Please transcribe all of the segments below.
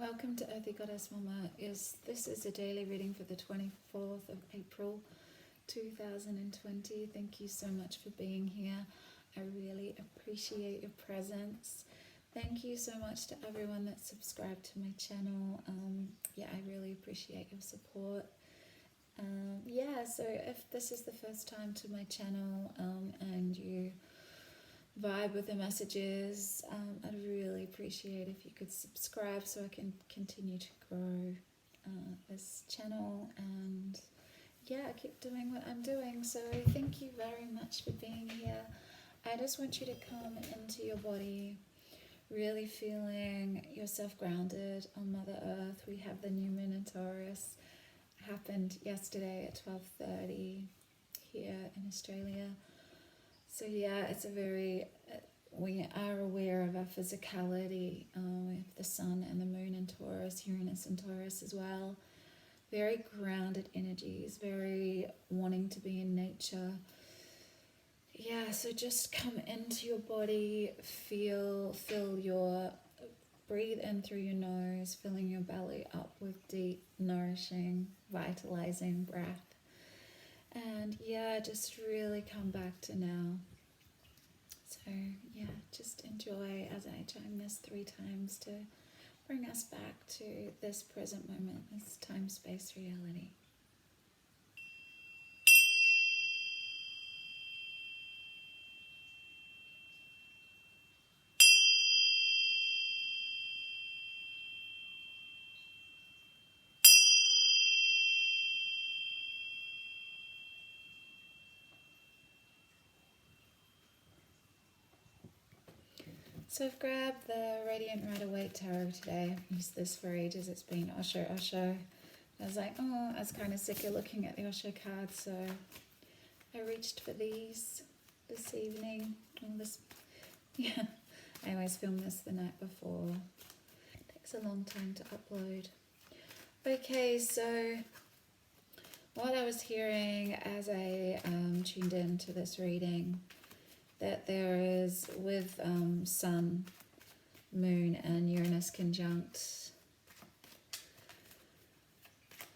welcome to Earthy Goddess Mumma. This is a daily reading for the 24th of April 2020. Thank you so much for being here. I really appreciate your presence. Thank you so much to everyone that subscribed to my channel. I really appreciate your support. So if this is the first time to my channel and you vibe with the messages, I'd really appreciate if you could subscribe so I can continue to grow this channel and keep doing what I'm doing. So thank you very much for being here. I just want you to come into your body, really feeling yourself grounded on Mother Earth. We have the new moon in Taurus, happened yesterday at 12:30 here in Australia. So it's we are aware of our physicality with the sun and the moon in Taurus, Uranus in Taurus as well. Very grounded energies, very wanting to be in nature. So just come into your body, breathe in through your nose, filling your belly up with deep, nourishing, vitalizing breath. And just really come back to now. So just enjoy as I chime this 3 times to bring us back to this present moment, this time-space reality. So I've grabbed the Radiant Rider-Waite Tarot today. I've used this for ages. It's been Osho. I was like, I was kind of sick of looking at the Osho cards, so I reached for these this evening. I always film this the night before. It takes a long time to upload. Okay, so what I was hearing as I tuned in to this reading, that there is with Sun, Moon and Uranus conjunct,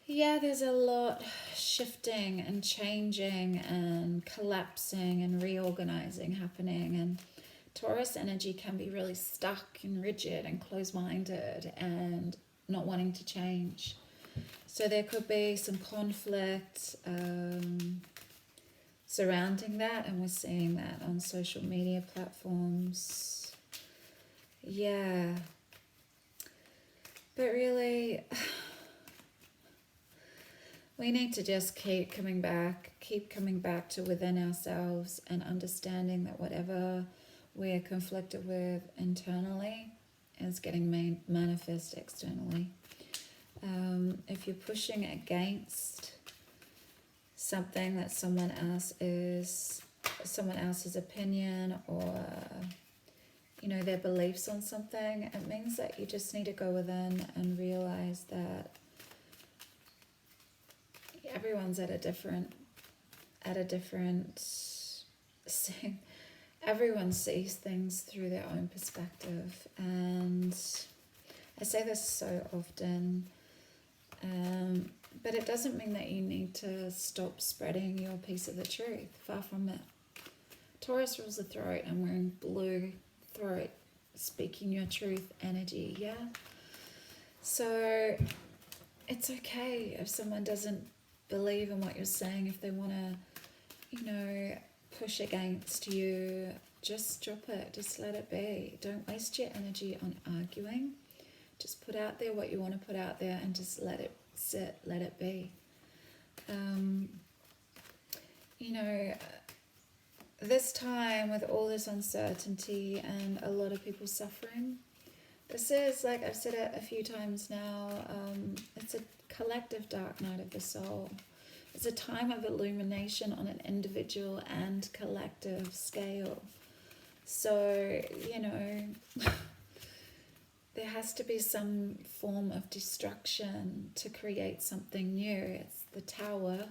there's a lot shifting and changing and collapsing and reorganizing happening, and Taurus energy can be really stuck and rigid and closed-minded and not wanting to change. So there could be some conflict surrounding that, and we're seeing that on social media platforms. But really, we need to just keep coming back to within ourselves and understanding that whatever we're conflicted with internally is getting manifest externally. If you're pushing against something that someone else's opinion or their beliefs on something, it means that you just need to go within and realize that everyone's everyone sees things through their own perspective, and I say this so often, but it doesn't mean that you need to stop spreading your piece of the truth. Far from it. Taurus rules the throat. I'm wearing blue throat, speaking your truth energy, So it's okay if someone doesn't believe in what you're saying. If they want to, push against you, just drop it. Just let it be. Don't waste your energy on arguing. Just put out there what you want to put out there and just let it sit, let it be. This time with all this uncertainty and a lot of people suffering, this is, like I've said it a few times now, it's a collective dark night of the soul. It's a time of illumination on an individual and collective scale. So, there has to be some form of destruction to create something new. It's the Tower,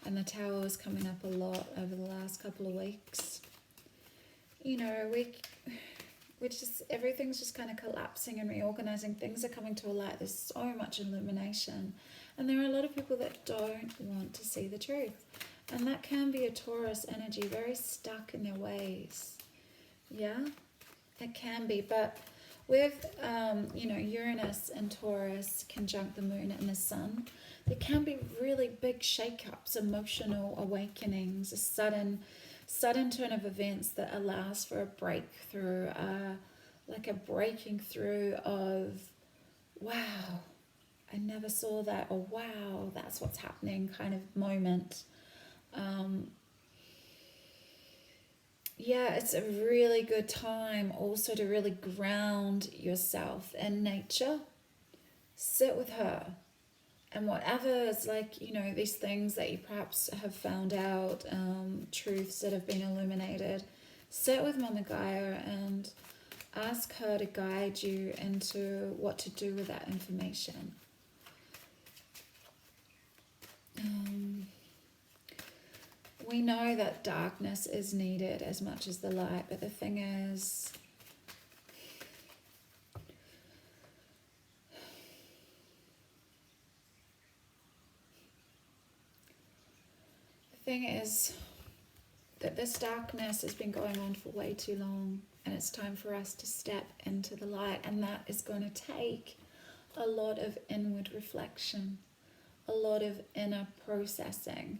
and the Tower is coming up a lot over the last couple of weeks. which is, everything's just kind of collapsing and reorganizing. Things are coming to a light. There's so much illumination. And there are a lot of people that don't want to see the truth. And that can be a Taurus energy, very stuck in their ways. Yeah, it can be. But with, you know, Uranus and Taurus conjunct the moon and the sun, there can be really big shake-ups, emotional awakenings, a sudden turn of events that allows for a breakthrough, like a breaking through of, wow, I never saw that, or wow, that's what's happening kind of moment. Yeah, it's a really good time also to really ground yourself in nature. Sit with her. And whatever is, like, you know, these things that you perhaps have found out, truths that have been illuminated, sit with Mama Gaia and ask her to guide you into what to do with that information. We know that darkness is needed as much as the light, but the thing is, that this darkness has been going on for way too long, and it's time for us to step into the light, and that is going to take a lot of inward reflection, a lot of inner processing.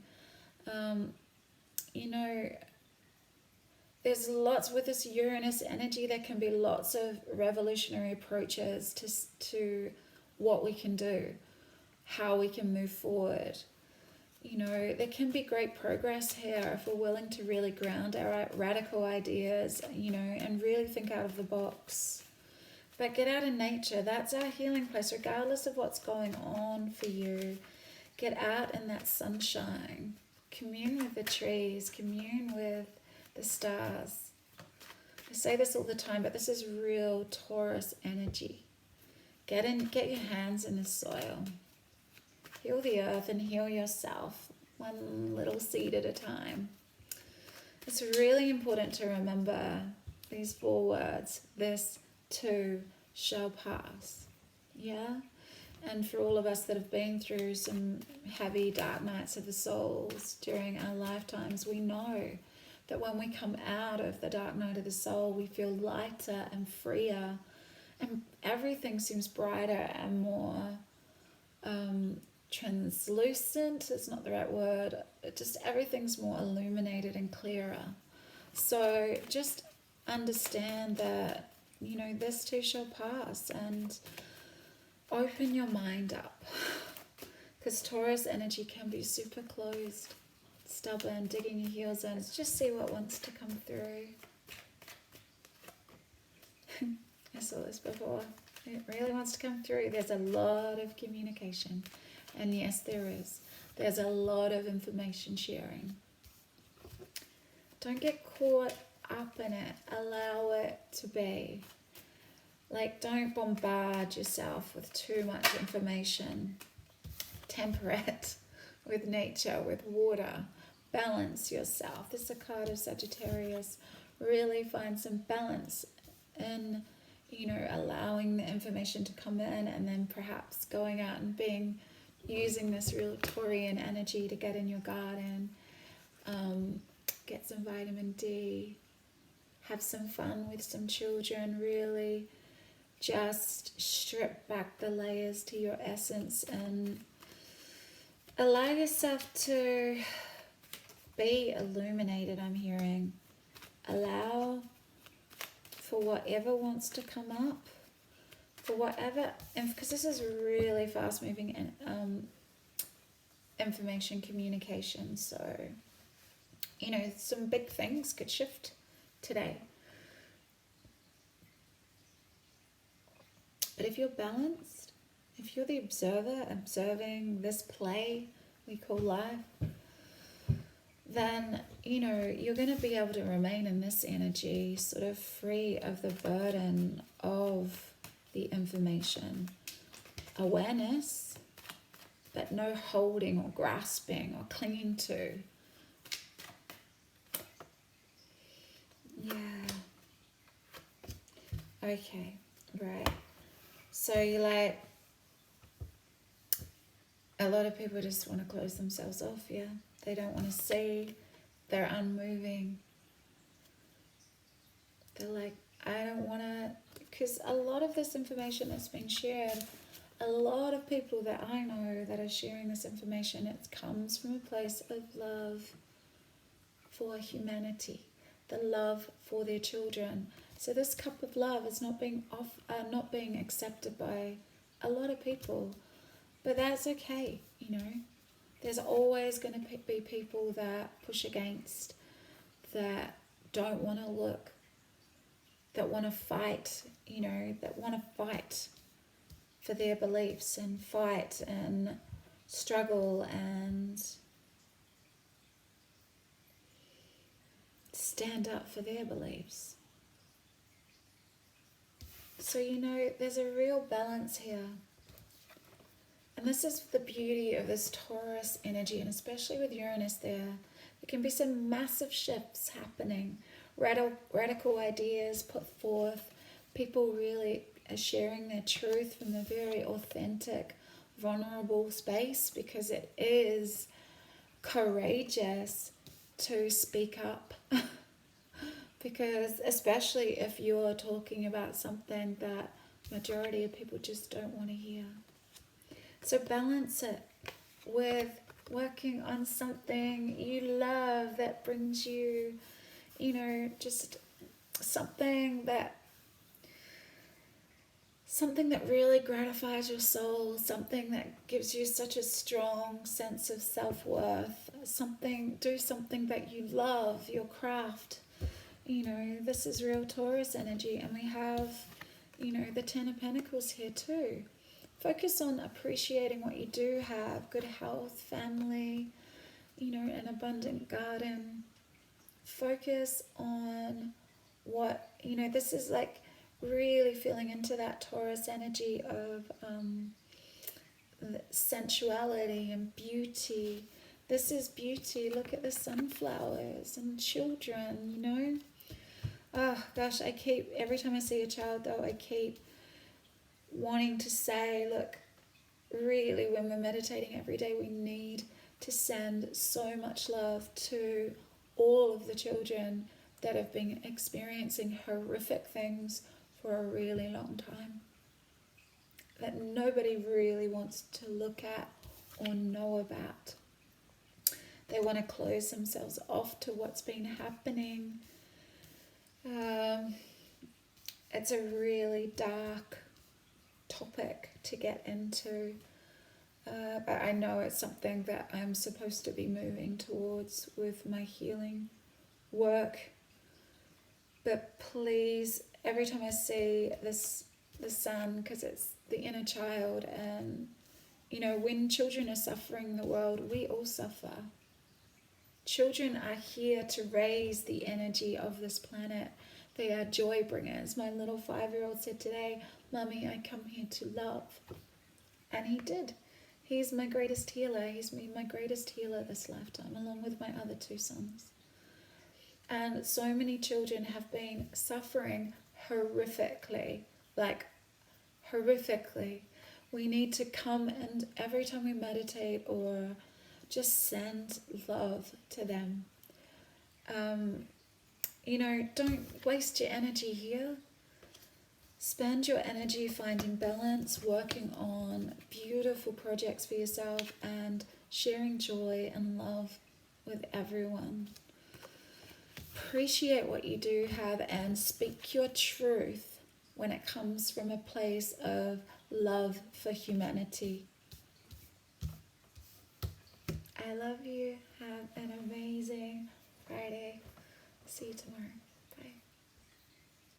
You know, there's lots with this Uranus energy. There can be lots of revolutionary approaches to what we can do, how we can move forward. You know, there can be great progress here if we're willing to really ground our radical ideas, you know, and really think out of the box. But get out in nature. That's our healing place, regardless of what's going on for you. Get out in that sunshine. Commune with the trees. Commune with the stars. I say this all the time, but this is real Taurus energy. Get your hands in the soil. Heal the earth and heal yourself, one little seed at a time. It's really important to remember these 4 words. This too shall pass. Yeah? And for all of us that have been through some heavy dark nights of the souls during our lifetimes, we know that when we come out of the dark night of the soul, we feel lighter and freer, and everything seems brighter and more translucent. It's not the right word. Just everything's more illuminated and clearer. So just understand that, you know, this too shall pass, and open your mind up, because Taurus energy can be super closed, stubborn, digging your heels in. Just see what wants to come through. I saw this before. It really wants to come through. There's a lot of communication, and yes, there is. There's a lot of information sharing. Don't get caught up in it. Allow it to be. Like, don't bombard yourself with too much information. Temper it with nature, with water. Balance yourself. This is a card of Sagittarius. Really find some balance in, you know, allowing the information to come in, and then perhaps going out and using this real Taurian energy to get in your garden, get some vitamin D, have some fun with some children, really just strip back the layers to your essence and allow yourself to be illuminated. I'm hearing. Allow for whatever wants to come up, for whatever, and because this is really fast moving information communication, so, you know, some big things could shift today. But if you're balanced, if you're the observer observing this play we call life, then, you know, you're going to be able to remain in this energy, sort of free of the burden of the information. Awareness, but no holding or grasping or clinging to. Yeah. Okay, right. So you like, a lot of people just want to close themselves off, yeah? They don't want to see, they're unmoving. They're like, I don't want to, because a lot of this information that's been shared, a lot of people that I know that are sharing this information, it comes from a place of love for humanity, the love for their children. So this cup of love is not being accepted by a lot of people, but that's okay, you know. There's always going to be people that push against, that don't want to look, that want to fight, you know, that want to fight for their beliefs and fight and struggle and stand up for their beliefs. So, you know, there's a real balance here. And this is the beauty of this Taurus energy, and especially with Uranus there. There can be some massive shifts happening, radical ideas put forth, people really are sharing their truth from a very authentic, vulnerable space, because it is courageous to speak up. Because especially if you're talking about something that majority of people just don't want to hear. So balance it with working on something you love that brings you, you know, just something that really gratifies your soul, something that gives you such a strong sense of self-worth, do something that you love, your craft. You know, this is real Taurus energy, and we have, you know, the Ten of Pentacles here too. Focus on appreciating what you do have, good health, family, you know, an abundant garden. Focus on what, you know, this is like really feeling into that Taurus energy of sensuality and beauty. This is beauty. Look at the sunflowers and children, you know. Oh gosh, every time I see a child though, I keep wanting to say, look, really when we're meditating every day, we need to send so much love to all of the children that have been experiencing horrific things for a really long time, that nobody really wants to look at or know about. They want to close themselves off to what's been happening. It's a really dark topic to get into, but I know it's something that I'm supposed to be moving towards with my healing work. But please, every time I see the sun, because it's the inner child, and you know, when children are suffering in the world, we all suffer. Children are here to raise the energy of this planet. They are joy bringers. My little 5-year-old said today, Mummy, I come here to love. And he did. He's my greatest healer. He's been my greatest healer this lifetime, along with my other 2 sons. And so many children have been suffering horrifically, like horrifically. We need to come, and every time we meditate or just send love to them. You know, don't waste your energy here. Spend your energy finding balance, working on beautiful projects for yourself, and sharing joy and love with everyone. Appreciate what you do have and speak your truth when it comes from a place of love for humanity. I love you. Have an amazing Friday. See you tomorrow.